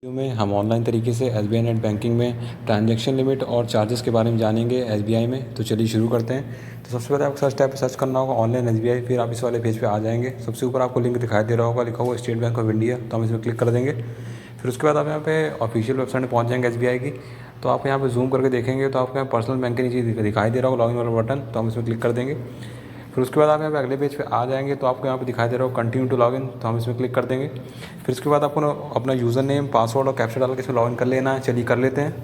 Video में हम online तरीके से एसबीआई नेट बैंकिंग में ट्रांजैक्शन लिमिट और चार्जेस के बारे में जानेंगे एसबीआई में। तो चलिए शुरू करते हैं। तो सबसे पहले आपको सर्च टैब पे सर्च करना होगा ऑनलाइन एसबीआई, फिर आप इस वाले पेज पे आ जाएंगे। सबसे ऊपर आपको लिंक दिखाई दे रहा होगा, लिखा हुआ स्टेट बैंक ऑफ इंडिया, तो हम इसमें क्लिक कर देंगे। फिर उसके बाद आप यहाँ पे ऑफिशियल वेबसाइट में पहुँच जाएंगे एसबीआई की। तो आप यहाँ पे जूम करके देखेंगे तो आपको यहाँ पर्सनल बैंक के नीचे दिखाई दे रहा होगा लॉगिन वाला बटन, तो हम इसमें क्लिक कर देंगे। फिर उसके बाद आप यहाँ पे अगले पेज पे आ जाएंगे तो आपको यहाँ पे दिखाई दे रहा हो कंटिन्यू टू लॉगिन, तो हम इसमें क्लिक कर देंगे। फिर उसके बाद आपको अपना यूज़र नेम, पासवर्ड और कैप्चा डाल के इसमें लॉगिन कर लेना है। चलिए कर लेते हैं।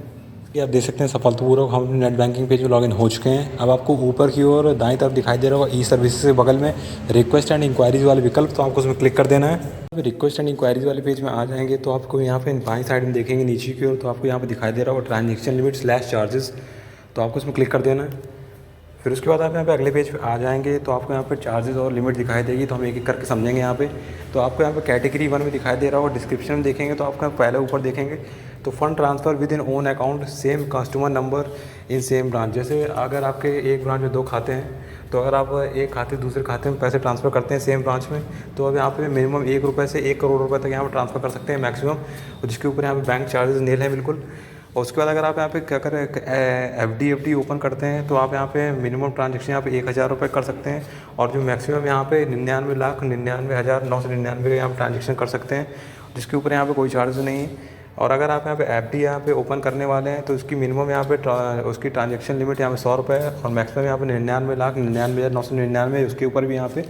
ये आप देख सकते हैं सफलतापूर्वक हम नेट बैंकिंग पेज में लॉगिन हो चुके हैं। अब आपको ऊपर की ओर दाईं तरफ दिखाई दे रहा होगा ई सर्विसेज के बगल में रिक्वेस्ट एंड इंक्वायरीज वाले विकल्प, तो आपको उसमें क्लिक कर देना है। रिक्वेस्ट एंड इंक्वायरीज वाले पेज में आ जाएंगे तो आपको यहाँ पे बाईं साइड में देखेंगे नीचे की ओर, तो आपको यहाँ पे दिखाई दे रहा होगा ट्रांजेक्शन लिमिट / चार्जेस, तो आपको इसमें क्लिक कर देना है। फिर उसके बाद आप यहाँ पे अगले पेज पे आ जाएंगे तो आपको यहाँ पे चार्जेस और लिमिट दिखाई देगी, तो हम एक एक करके समझेंगे यहाँ पे। तो आपको यहाँ पे कैटेगरी 1 में दिखाई दे रहा होगा, डिस्क्रिप्शन में देखेंगे तो आपको पहले ऊपर देखेंगे तो fund transfer with in own account same customer number in same branch. जैसे अगर आपके एक ब्रांच में 2 खाते हैं, तो अगर आप एक खाते दूसरे खाते में पैसे ट्रांसफ़र करते हैं सेम ब्रांच में, तो अब यहाँ पे मिनिमम 1 रुपये से 1 करोड़ रुपये तक यहाँ पर ट्रांसफ़र कर सकते हैं मैक्सिमम, और जिसके ऊपर यहाँ पे बैंक चार्जेस नील है बिल्कुल। और उसके बाद अगर आप यहाँ पे क्या करें एफडी ओपन करते हैं तो आप यहाँ पे मिनिमम ट्रांजेक्शन यहाँ पे 1000 रुपये कर सकते हैं, और जो मैक्सिमम यहाँ पे 99,99,999 का यहाँ पे ट्रांजेक्शन कर सकते हैं, जिसके ऊपर यहाँ पे कोई चार्ज नहीं है। और अगर आप यहाँ पे एफडी यहाँ पे ओपन करने वाले हैं तो उसकी मिनिमम यहाँ पे उसकी ट्रांजेक्शन लिमिट यहाँ पे 100 रुपये है, और मैक्सिमम यहाँ पे 99,99,999, उसके ऊपर भी यहाँ पे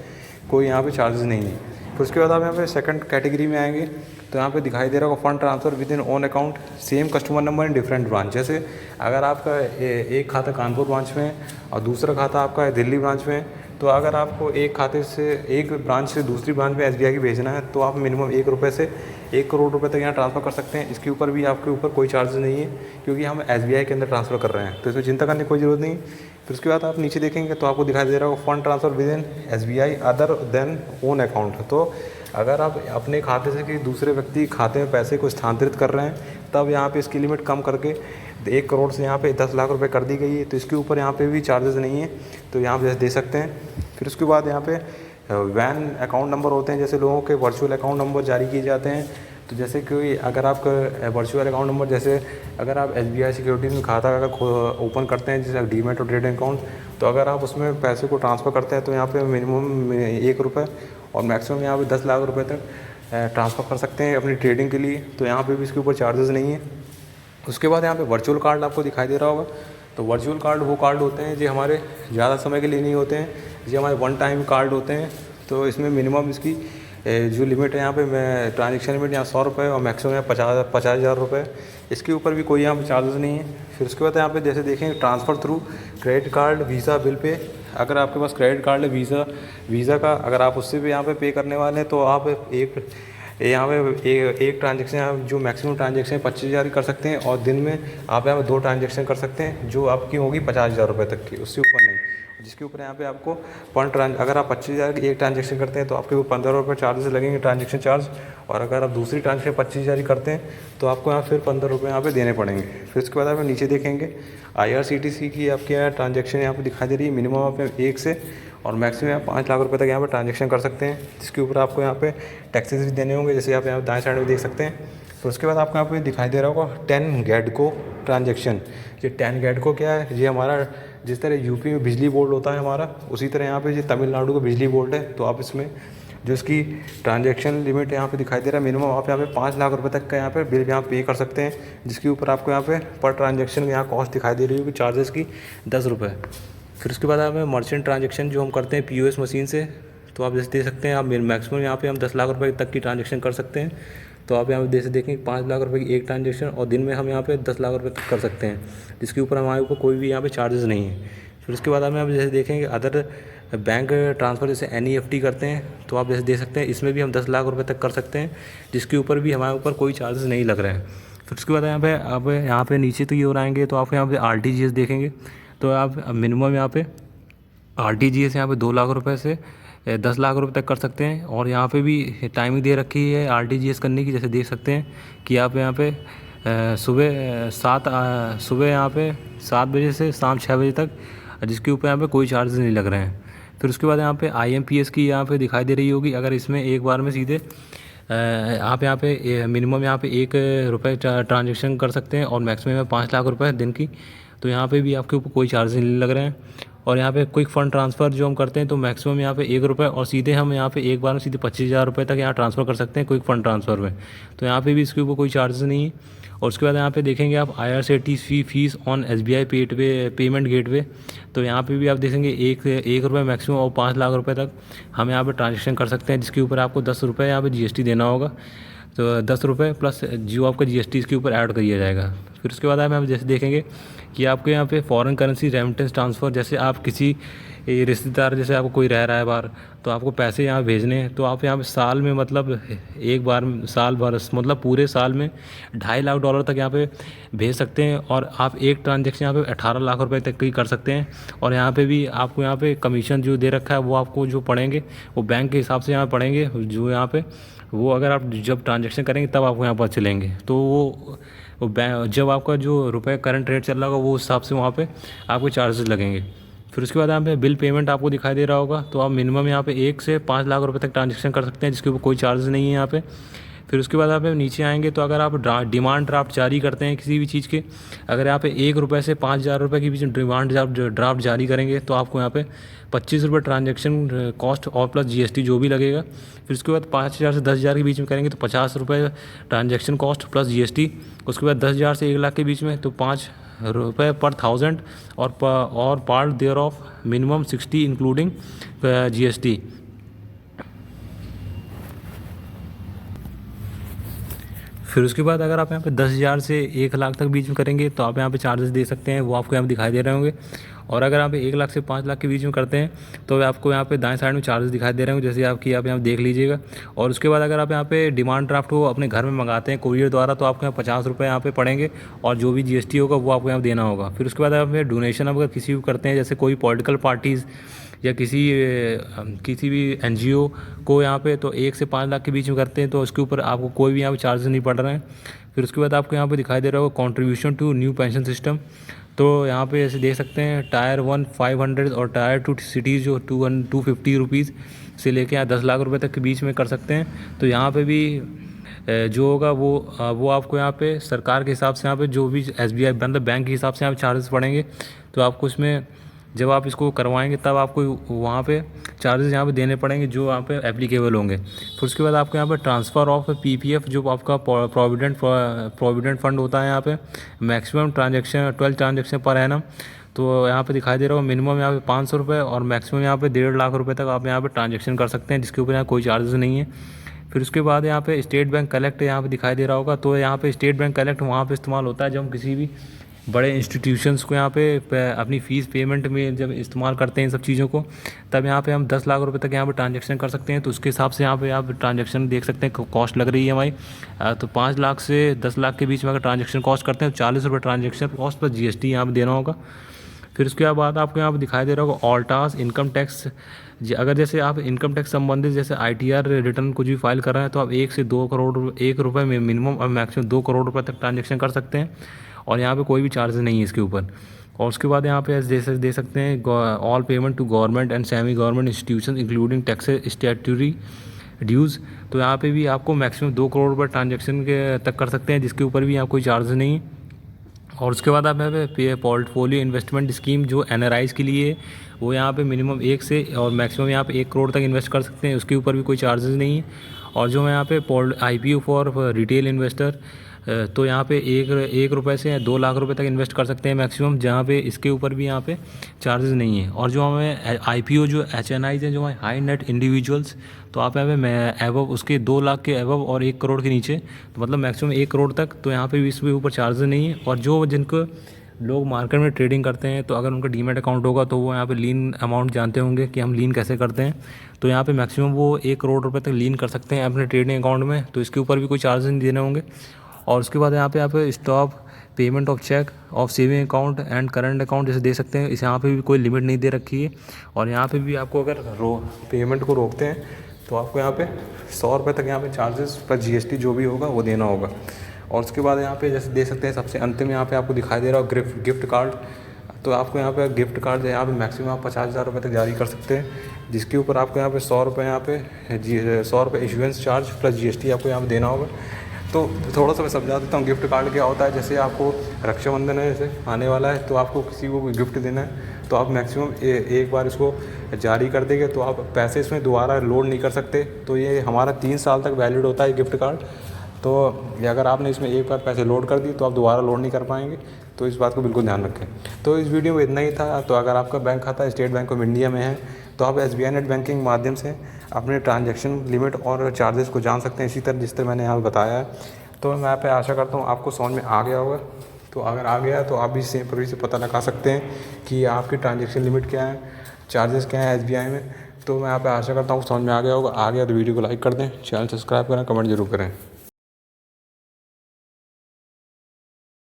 कोई यहाँ पे चार्जेस नहीं है। फिर उसके बाद आप यहाँ पे सेकंड कैटेगरी में आएंगे तो यहाँ पे दिखाई दे रहा होगा fund transfer with in own account same customer number in different branch. जैसे अगर आपका एक खाता कानपुर ब्रांच में है और दूसरा खाता आपका दिल्ली ब्रांच में है, तो अगर आपको एक खाते से एक ब्रांच से दूसरी ब्रांच में एसबीआई की भेजना है तो आप मिनिमम 1 रुपये से 1 करोड़ रुपये तक यहाँ ट्रांसफ़र कर सकते हैं। इसके ऊपर भी आपके ऊपर कोई चार्ज नहीं है, क्योंकि हम एसबीआई के अंदर ट्रांसफ़र कर रहे हैं, तो इसमें चिंता करने की कोई ज़रूरत नहीं। फिर उसके बाद आप नीचे देखेंगे तो आपको दिखाई दे रहा होगा fund transfer with in SBI other than own account. तो अगर आप अपने खाते से किसी दूसरे व्यक्ति खाते में पैसे को स्थानांतरित कर रहे हैं, तब यहाँ पे इसकी लिमिट कम करके 1 करोड़ से यहाँ पे 10 लाख रुपए कर दी गई है, तो इसके ऊपर यहाँ पे भी चार्जेस नहीं है, तो यहाँ पे दे सकते हैं। फिर उसके बाद यहाँ पे वैन अकाउंट नंबर होते हैं, जैसे लोगों के वर्चुअल अकाउंट नंबर जारी किए जाते हैं। तो जैसे कोई अगर आपका वर्चुअल अकाउंट नंबर, जैसे अगर आप एसबीआई सिक्योरिटीज़ में खाता अगर ओपन करते हैं जैसे डीमैट और ट्रेडिंग अकाउंट, तो अगर आप उसमें पैसे को ट्रांसफ़र करते हैं तो यहाँ पे मिनिमम 1 रुपये और मैक्सिमम यहाँ पे 10 लाख रुपए तक ट्रांसफ़र कर सकते हैं अपनी ट्रेडिंग के लिए, तो यहाँ पे भी इसके ऊपर चार्जेस नहीं है। उसके बाद यहाँ पे वर्चुअल कार्ड आपको दिखाई दे रहा होगा, तो वर्चुअल कार्ड वो कार्ड होते हैं जो हमारे ज़्यादा समय के लिए नहीं होते हैं, जो हमारे वन टाइम कार्ड होते हैं। तो इसमें मिनिमम इसकी जो लिमिट है यहाँ पे मैं ट्रांजेक्शन लिमिट यहाँ 100 रुपये और मैक्सिमम यहाँ 50,000 रुपये, इसके ऊपर भी कोई यहाँ पे चार्जेस नहीं है। फिर उसके बाद यहाँ पे जैसे देखें transfer through credit card, visa, bill pay, अगर आपके पास क्रेडिट कार्ड है वीज़ा का, अगर आप उससे भी यहाँ पे पे करने वाले हैं तो आप यहाँ पे एक ट्रांजेक्शन आप जो मैक्सिमम ट्रांजेक्शन 25,000 कर सकते हैं, और दिन में आप यहाँ पे 2 ट्रांजेक्शन कर सकते हैं जो आपकी होगी 50,000 रुपये तक की, उससे ऊपर नहीं। जिसके ऊपर यहाँ पे आपको अगर आप 25,000 की एक ट्रांजेक्शन करते हैं तो आपके ऊपर 15 रुपये चार्जेस लगेंगे ट्रांजेक्शन चार्ज, और अगर आप दूसरी ट्रांजेक्शन 25,000 करते हैं तो आपको यहाँ फिर 15 रुपये यहाँ पे देने पड़ेंगे। फिर उसके बाद आप नीचे देखेंगे IRCTC की आपके यहाँ ट्रांजेक्शन यहाँ पे दिखाई दे रही है, मिनिमम आप 1 से और मैक्सिमम आप 5 लाख रुपए तक यहाँ पे ट्रांजेक्शन कर सकते हैं, जिसके ऊपर आपको यहाँ पे टैक्सेस भी देने होंगे, जैसे आप यहाँ दाएं साइड में देख सकते हैं। तो उसके बाद आपको यहाँ पे दिखाई दे रहा होगा 10 गैडको ट्रांजेक्शन। ये 10 गैडको क्या है, ये हमारा जिस तरह यूपी में बिजली बोर्ड होता है हमारा, उसी तरह यहाँ पे ये तमिलनाडु का बिजली बोर्ड है। तो आप इसमें जो इसकी ट्रांजेक्शन लिमिट यहाँ पे दिखाई दे रहा है, मिनिमम आप यहाँ पे 5 लाख रुपए तक का यहाँ पे बिल यहाँ पे कर सकते हैं, जिसके ऊपर आपको यहाँ पे पर ट्रांजेक्शन यहाँ कॉस्ट दिखाई दे रही होगी चार्जेस की 10 रुपये। फिर उसके बाद हमें मर्चेंट ट्रांजेक्शन जो हम करते हैं POS मशीन से, तो आप जैसे दे सकते हैं आप मैक्सिमम यहाँ पे हम 10 लाख रुपए तक की ट्रांजेक्शन कर सकते हैं। तो आप यहाँ पे जैसे देखें 5 लाख रुपए की एक ट्रांजेक्शन, और दिन में हम यहाँ पे 10 लाख रुपए तक कर सकते हैं, जिसके ऊपर हमारे ऊपर कोई भी यहाँ पे चार्जेस नहीं है। फिर उसके बाद हमें आप जैसे देखेंगे अदर बैंक ट्रांसफ़र जैसे NEFT करते हैं, तो आप जैसे दे सकते हैं इसमें भी हम 10 लाख रुपए तक कर सकते हैं, जिसके ऊपर भी हमारे ऊपर कोई चार्जेस नहीं लग रहे हैं। फिर उसके बाद यहाँ पे नीचे तो ये हो आएंगे तो आपको यहाँ पे RTGS देखेंगे, तो आप मिनिमम यहाँ पे RTGS यहाँ पे 2 लाख रुपए से 10 लाख रुपए तक कर सकते हैं, और यहाँ पे भी टाइमिंग दे रखी है RTGS करने की। जैसे देख सकते हैं कि आप यहाँ पे सुबह यहाँ पे 7 बजे से शाम 6 बजे तक, जिसके ऊपर यहाँ पे कोई चार्जेस नहीं लग रहे हैं। फिर उसके बाद यहाँ पे IMPS की यहाँ पे दिखाई दे रही होगी, अगर इसमें एक बार में सीधे आप यहाँ पे मिनिमम यहाँ पे 1 रुपये ट्रांजेक्शन कर सकते हैं और मैक्सिमम है 5 लाख रुपए दिन की। तो यहाँ पे भी आपके ऊपर कोई चार्ज नहीं लग रहे हैं। और यहाँ पे क्विक फंड ट्रांसफ़र जो हम करते हैं तो मैक्सिमम यहाँ पे 1 रुपये और सीधे हम यहाँ पे एक बार में सीधे 25,000 रुपये तक यहाँ ट्रांसफ़र कर सकते हैं क्विक फंड ट्रांसफ़र में। तो यहाँ पे भी इसके ऊपर कोई चार्जेस नहीं है। और उसके बाद यहाँ पे देखेंगे आप IRCTC fees on SBI payment gateway. तो यहाँ पे भी आप देखेंगे 1 रुपये मैक्सिमम और 5 लाख रुपए तक हम यहाँ पे ट्रांजेक्शन कर सकते हैं, जिसके ऊपर आपको 10 रुपये यहाँ पे GST देना होगा। तो 10 रुपये प्लस जो आपका GST इसके ऊपर ऐड कर दिया जाएगा। फिर उसके बाद हम जैसे देखेंगे कि आपके यहाँ पे फॉरेन करेंसी रेमिटेंस ट्रांसफ़र, जैसे आप किसी रिश्तेदार, जैसे आपको कोई रह रहा है बाहर, तो आपको पैसे यहाँ भेजने हैं, तो आप यहाँ पे साल में मतलब एक बार साल भर मतलब पूरे साल में $2.5 लाख तक यहाँ पे भेज सकते हैं। और आप एक ट्रांजेक्शन यहाँ पे 18 लाख रुपए तक की कर सकते हैं। और यहाँ पे भी आपको यहाँ पे कमीशन जो दे रखा है वो आपको जो पड़ेंगे वो बैंक के हिसाब से यहाँ पड़ेंगे, जो यहाँ पे वो अगर आप जब ट्रांजेक्शन करेंगे तब आपको यहाँ पर चलेंगे। तो वो जब आपका जो रुपये करंट रेट चल रहा होगा वो हिसाब से वहाँ पे आपको चार्जेस लगेंगे। फिर उसके बाद यहाँ पे बिल पेमेंट आपको दिखाई दे रहा होगा। तो आप मिनिमम यहाँ पे 1 से 5 लाख रुपए तक ट्रांजेक्शन कर सकते हैं, जिसके ऊपर कोई चार्ज नहीं है यहाँ पे। फिर उसके बाद आप नीचे आएंगे तो अगर आप डिमांड ड्राफ्ट जारी करते हैं किसी भी चीज़ के, अगर यहाँ पे 1 रुपये से 5,000 रुपये के बीच में डिमांड ड्राफ्ट जारी करेंगे तो आपको यहाँ पे 25 रुपये ट्रांजेक्शन कॉस्ट और प्लस GST जो भी लगेगा। फिर उसके बाद 5,000 से 10,000 के बीच में करेंगे तो 50 रुपये ट्रांजेक्शन कॉस्ट प्लस GST। उसके बाद 10,000 से 1 लाख के बीच में तो 5 रुपये पर 1000 और part there of minimum 60 including GST। फिर उसके बाद अगर आप यहाँ पे 10,000 से 1 लाख तक बीच में करेंगे तो आप यहाँ पे चार्जेस दे सकते हैं, वो आपको यहाँ पे दिखाई दे रहे होंगे। और अगर आप 1 लाख से 5 लाख के बीच में करते हैं तो आपको यहाँ पे दाएं साइड में चार्जेस दिखाई दे रहे होंगे, जैसे आपकी आप यहाँ देख लीजिएगा। और उसके बाद अगर आप यहाँ पे डिमांड ड्राफ्ट को अपने घर में मंगाते हैं कोरियर द्वारा तो आपको यहाँ 50 रुपये यहाँ पे पड़ेंगे और जो भी GST होगा वो आपको यहाँ देना होगा। फिर उसके बाद आप डोनेशन अगर किसी भी करते हैं, जैसे कोई पॉलिटिकल पार्टीज़ या किसी भी NGO को यहाँ पे तो 1 से 5 लाख के बीच में करते हैं तो उसके ऊपर आपको कोई भी यहाँ पे चार्जेस नहीं पड़ रहे हैं। फिर उसके बाद आपको यहाँ पे दिखाई दे रहा होगा contribution to new pension system. तो यहाँ पे जैसे देख सकते हैं Tier 1 500 और Tier 2 सिटीज़ जो 250 रुपीज़ से लेके यहाँ 10 लाख रुपए तक के बीच में कर सकते हैं। तो यहाँ पे भी जो होगा वो आपको यहाँ पे सरकार के हिसाब से यहाँ पे जो भी SBI मतलब बैंक के हिसाब से यहाँ पे चार्जेस पड़ेंगे। तो आपको इसमें जब आप इसको करवाएंगे तब आपको वहाँ पे चार्जेस यहाँ पे देने पड़ेंगे जो यहाँ पे एप्लीकेबल होंगे। फिर उसके बाद आपको यहाँ पे ट्रांसफ़र ऑफ PPF जो आपका प्रोविडेंट फंड होता है, यहाँ पे maximum transaction 12 transaction per annum. तो यहाँ पे दिखाई दे रहा होगा मिनिमम यहाँ पे 500 रुपये और मैक्सिमम यहाँ पे 1.5 लाख रुपये तक आप यहाँ पे ट्रांजेक्शन कर सकते हैं, जिसके ऊपर यहाँ कोई चार्जेस नहीं है। फिर उसके बाद यहाँ पे स्टेट बैंक कलेक्ट यहाँ पे दिखाई दे रहा होगा। तो यहाँ पे स्टेट बैंक कलेक्ट वहाँ पे इस्तेमाल होता है जब हम किसी भी बड़े इंस्टीट्यूशंस को यहाँ पे अपनी फ़ीस पेमेंट में जब इस्तेमाल करते हैं इन सब चीज़ों को, तब यहाँ पे हम 10 लाख रुपए तक यहाँ पे ट्रांजेक्शन कर सकते हैं। तो उसके हिसाब से यहाँ पे आप ट्रांजेक्शन देख सकते हैं कॉस्ट लग रही है हमारी। तो 5 लाख से 10 लाख के बीच में अगर ट्रांजेक्शन कॉस्ट करते हैं तो 40 रुपये ट्रांजेक्शन कॉस्ट प्लस GST यहाँ पर देना होगा। फिर उसके बाद आपको यहाँ पर दिखाई दे रहा होगा ऑल टास्क इनकम टैक्स। अगर जैसे आप इनकम टैक्स संबंधित जैसे ITR रिटर्न कुछ भी फाइल कर रहे हैं तो आप 1 से 2 करोड़ 1 रुपये में मिनिमम और मैक्सिमम 2 करोड़ रुपये तक ट्रांजेक्शन कर सकते हैं और यहाँ पे कोई भी चार्ज नहीं है इसके ऊपर। और उसके बाद यहाँ पे दे सकते हैं all payment to government and semi government institution including taxes statutory dues. तो यहाँ पे भी आपको मैक्सिमम 2 करोड़ रुपये ट्रांजेक्शन के तक कर सकते हैं, जिसके ऊपर भी यहाँ कोई चार्ज नहीं है। और उसके बाद आप यहाँ पे पोर्टफोलियो इन्वेस्टमेंट स्कीम जो NRIs के लिए वो यहाँ पे मिनिमम 1 से और मैक्सिमम यहाँ पे 1 करोड़ तक इन्वेस्ट कर सकते हैं, उसके ऊपर भी कोई चार्जेस नहीं है। और जो यहाँ पे IPO फॉर रिटेल इन्वेस्टर तो यहाँ पे 1 रुपये से 2 लाख रुपए तक इन्वेस्ट कर सकते हैं मैक्सिमम, जहाँ पे इसके ऊपर भी यहाँ पे चार्जेस नहीं है। और जो हमें IPO जो HNIs हैं जो हमारे हाई नेट इंडिविजुअल्स, तो आप यहाँ पे एवब उसके 2 लाख के एवब और 1 करोड़ के नीचे तो मतलब मैक्सिमम 1 करोड़ तक, तो यहाँ पे भी इसके ऊपर चार्जेस नहीं है। और जो जिनको लोग मार्केट में ट्रेडिंग करते हैं तो अगर उनका डीमैट अकाउंट होगा तो वो यहाँ पे लीन अमाउंट जानते होंगे कि हम लीन कैसे करते हैं। तो यहाँ पे मैक्सिमम वो 1 करोड़ रुपए तक लीन कर सकते हैं अपने ट्रेडिंग अकाउंट में, तो इसके ऊपर भी कोई चार्जेस नहीं देने होंगे। और उसके बाद यहाँ पे आप stop payment of cheque of saving account and current account जैसे दे सकते हैं, इस यहाँ पे भी कोई लिमिट नहीं दे रखी है। और यहाँ पे भी आपको अगर पेमेंट को रोकते हैं तो आपको यहाँ पे 100 रुपये तक यहाँ पे चार्जेस पर GST जो भी होगा वो देना होगा। और उसके बाद यहाँ पे जैसे दे सकते हैं सबसे अंत में यहाँ पे आपको दिखाई दे रहा हो गिफ्ट कार्ड। तो आपको यहाँ पे गिफ्ट कार्ड यहाँ पे मैक्सिमम आप 50,000 रुपये तक जारी कर सकते हैं, जिसके ऊपर आपको यहाँ पे 100 रुपये यहाँ पे 100 रुपये इशुएंस चार्ज प्लस GST आपको यहाँ पे देना होगा। तो थोड़ा सा मैं समझा देता हूँ गिफ्ट कार्ड क्या होता है। जैसे आपको रक्षाबंधन है जैसे आने वाला है, तो आपको किसी को गिफ्ट देना है, तो आप मैक्सिमम एक बार इसको जारी कर देंगे तो आप पैसे इसमें दोबारा लोड नहीं कर सकते। तो ये हमारा 3 साल तक वैलिड होता है गिफ्ट कार्ड। तो ये अगर आपने इसमें एक बार पैसे लोड कर दिए तो आप दोबारा लोड नहीं कर पाएंगे, तो इस बात को बिल्कुल ध्यान रखें। तो इस वीडियो में इतना ही था। तो अगर आपका बैंक खाता स्टेट बैंक ऑफ इंडिया में है तो आप SBI नेट बैंकिंग माध्यम से अपने ट्रांजैक्शन लिमिट और चार्जेस को जान सकते हैं, इसी तरह जिस तरह मैंने यहाँ बताया है। तो मैं यहाँ पे आशा करता हूँ आपको समझ में आ गया होगा। तो अगर आ गया तो आप भी सेम प्रकार से पता लगा सकते हैं कि आपकी ट्रांजैक्शन लिमिट क्या है, चार्जेस क्या है SBI में। तो मैं यहाँ पे आशा करता हूँ समझ में आ गया होगा। आ गया तो वीडियो को लाइक कर दें, चैनल सब्सक्राइब करें, कमेंट जरूर करें।